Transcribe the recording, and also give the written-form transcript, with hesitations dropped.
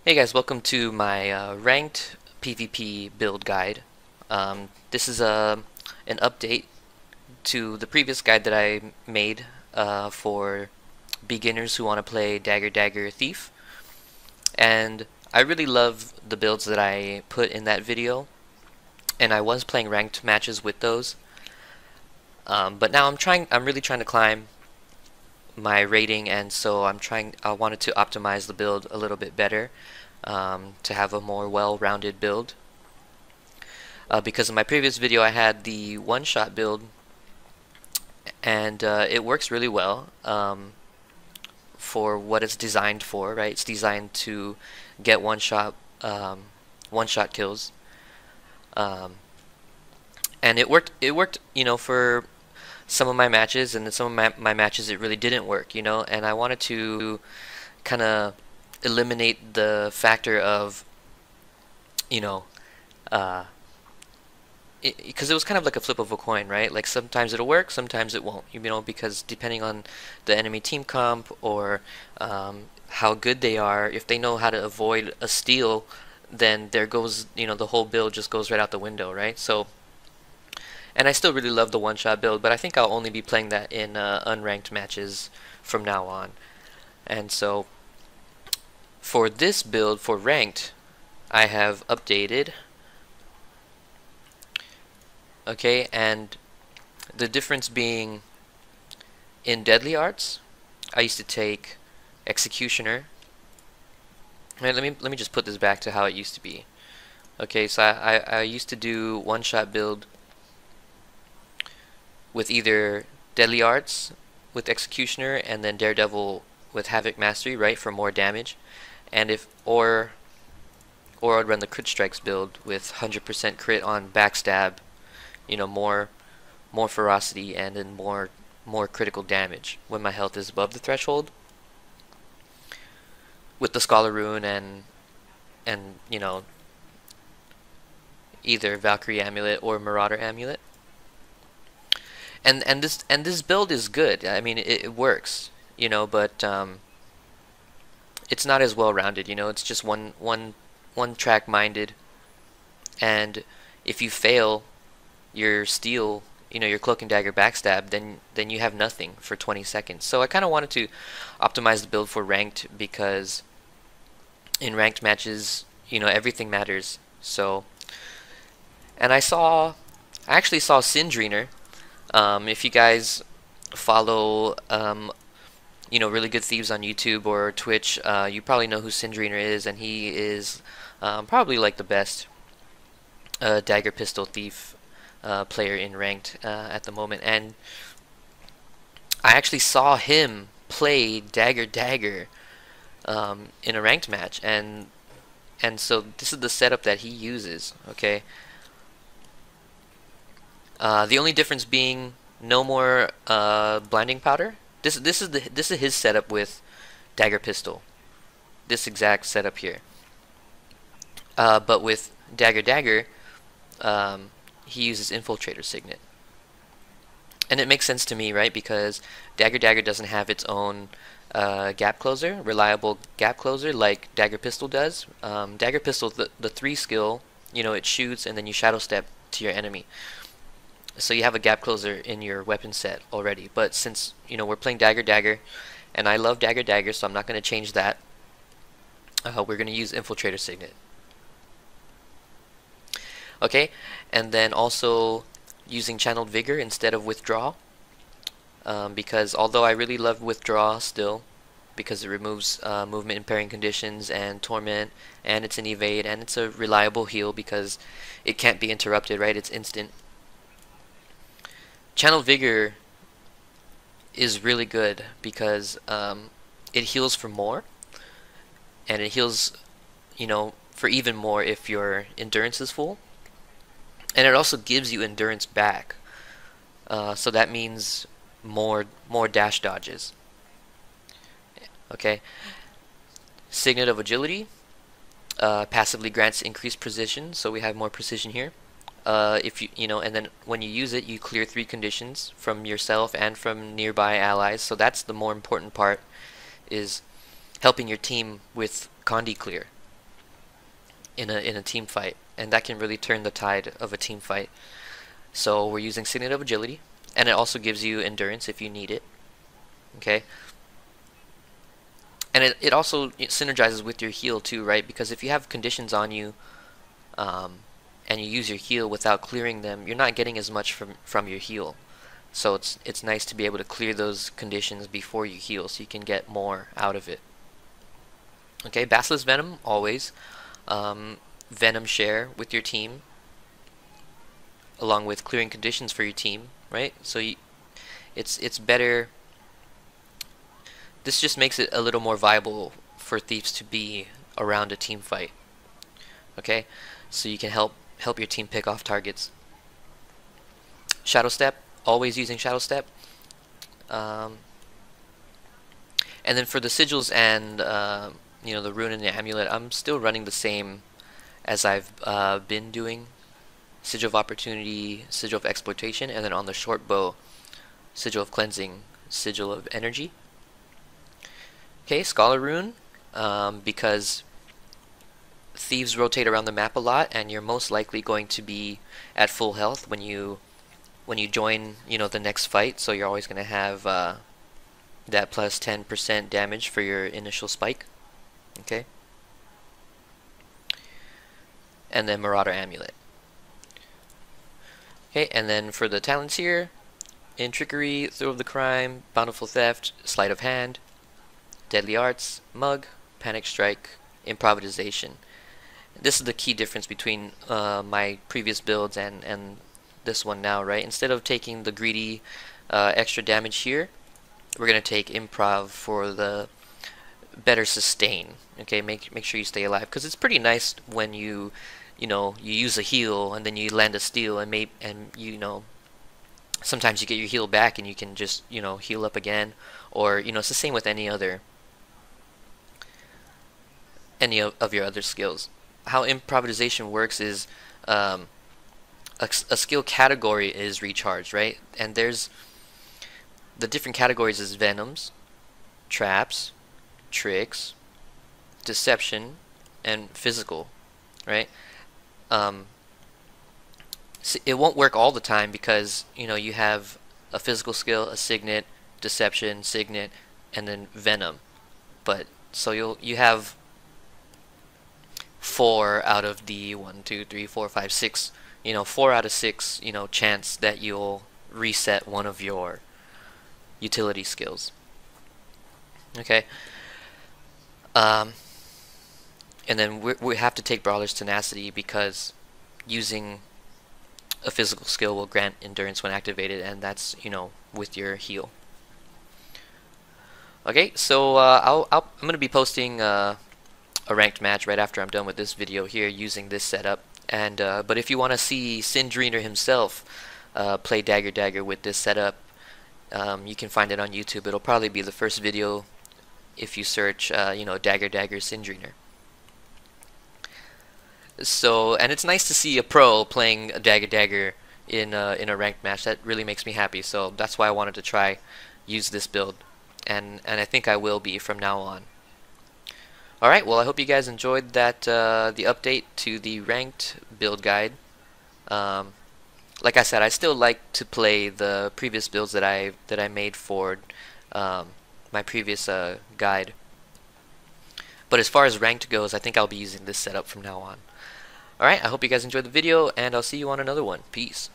Hey guys, welcome to my ranked PvP build guide. This is an update to the previous guide that I made for beginners who want to play Dagger Dagger Thief. And I really love the builds that I put in that video, and I was playing ranked matches with those. But now I'm really trying to climb my rating, and so I wanted to optimize the build a little bit better, to have a more well-rounded build. Because in my previous video I had the one-shot build, and it works really well for what it's designed for, right? It's designed to get one-shot kills, and it worked, for some of my matches, and in some of my matches it really didn't work, and I wanted to kind of eliminate the factor of, because it was kind of like a flip of a coin, right? Like sometimes it'll work, sometimes it won't, because depending on the enemy team comp, or how good they are, if they know how to avoid a steal, then there goes, the whole build just goes right out the window, right? So, and I still really love the one-shot build, but I think I'll only be playing that in unranked matches from now on. And so, for this build, for ranked, I have updated. Okay, and the difference being, in Deadly Arts, I used to take Executioner. Right, let me just put this back to how it used to be. Okay, so I used to do one-shot build with either Deadly Arts with Executioner, and then Daredevil with Havoc Mastery, right, for more damage. And or I'd run the Crit Strikes build with 100% crit on backstab, more ferocity, and then more critical damage when my health is above the threshold, with the Scholar Rune and either Valkyrie Amulet or Marauder Amulet. And this build is good. I mean, it works, but it's not as well rounded. It's just one track minded, and if you fail your steal, your cloak and dagger backstab, then you have nothing for 20 seconds. So I kind of wanted to optimize the build for ranked, because in ranked matches, everything matters. So, and I actually saw Sindrener. If you guys follow really good thieves on YouTube or Twitch, you probably know who Sindrener is, and he is probably like the best dagger pistol thief player in ranked at the moment. And I actually saw him play Dagger Dagger in a ranked match, and so this is the setup that he uses. Okay, the only difference being no more blinding powder. This is his setup with dagger pistol. This exact setup here. But with Dagger Dagger, he uses Infiltrator Signet, and it makes sense to me, right? Because Dagger Dagger doesn't have its own gap closer, reliable gap closer, like Dagger Pistol does. Dagger Pistol, the 3 skill, it shoots and then you shadow step to your enemy. So you have a gap closer in your weapon set already. But since we're playing Dagger Dagger, and I love Dagger Dagger, so I'm not going to change that. We're going to use Infiltrator Signet. Okay, and then also using Channeled Vigor instead of Withdraw, because although I really love Withdraw still, because it removes movement impairing conditions and torment, and it's an evade, and it's a reliable heal because it can't be interrupted, right? It's instant. Channeled Vigor is really good because it heals for more, and it heals, for even more if your endurance is full, and it also gives you endurance back. So that means more dash dodges. Okay. Signet of Agility passively grants increased precision, so we have more precision here. If and then when you use it, you clear 3 conditions from yourself and from nearby allies. So that's the more important part, is helping your team with Condi clear. in a team fight, and that can really turn the tide of a team fight. So we're using Signet of Agility, and it also gives you endurance if you need it. Okay. And it also synergizes with your heal too, right? Because if you have conditions on you, and you use your heal without clearing them, you're not getting as much from your heal. So it's nice to be able to clear those conditions before you heal, so you can get more out of it. Okay, Basilisk Venom always. Venom share with your team, along with clearing conditions for your team, right? So it's better. This just makes it a little more viable for thieves to be around a team fight. Okay, so you can help your team pick off targets. Shadow Step, always using Shadow Step. And then for the sigils and the rune and the amulet, I'm still running the same as I've been doing. Sigil of Opportunity, Sigil of Exploitation, and then on the short bow, Sigil of Cleansing, Sigil of Energy. Okay, Scholar Rune, because thieves rotate around the map a lot, and you're most likely going to be at full health when you join the next fight, so you're always going to have that plus 10% damage for your initial spike. Okay, and then Marauder Amulet. Okay, and then for the talents here, in Trickery, Throw of the Crime, Bountiful Theft, Sleight of Hand, Deadly Arts, Mug, Panic Strike, Improvisation. This is the key difference between my previous builds and this one now, right? Instead of taking the greedy extra damage here, we're going to take Improv for the better sustain. Okay, make sure you stay alive, because it's pretty nice when you use a heal and then you land a steal, and sometimes you get your heal back and you can just heal up again, or it's the same with any of your other skills. How improvisation works is a skill category is recharged, right? And there's the different categories is venoms, traps, tricks, deception, and physical, right? It won't work all the time, because you have a physical skill, a signet, deception, signet, and then venom. But so you have 4 out of the 1, 2, 3, 4, 5, 6, 4 out of 6, chance that you'll reset one of your utility skills. Okay. And then we have to take Brawler's Tenacity, because using a physical skill will grant endurance when activated, and that's with your heal. Okay, so I'm going to be posting a ranked match right after I'm done with this video here using this setup. And but if you want to see Sindrener himself play Dagger Dagger with this setup, you can find it on YouTube. It'll probably be the first video if you search Dagger Dagger Sindrener. So, and it's nice to see a pro playing a Dagger Dagger in a ranked match. That really makes me happy. So that's why I wanted to use this build, and I think I will be from now on. Alright, well, I hope you guys enjoyed that the update to the ranked build guide. Like I said, I still like to play the previous builds that I made for my previous guide. But as far as ranked goes, I think I'll be using this setup from now on. Alright, I hope you guys enjoyed the video, and I'll see you on another one. Peace.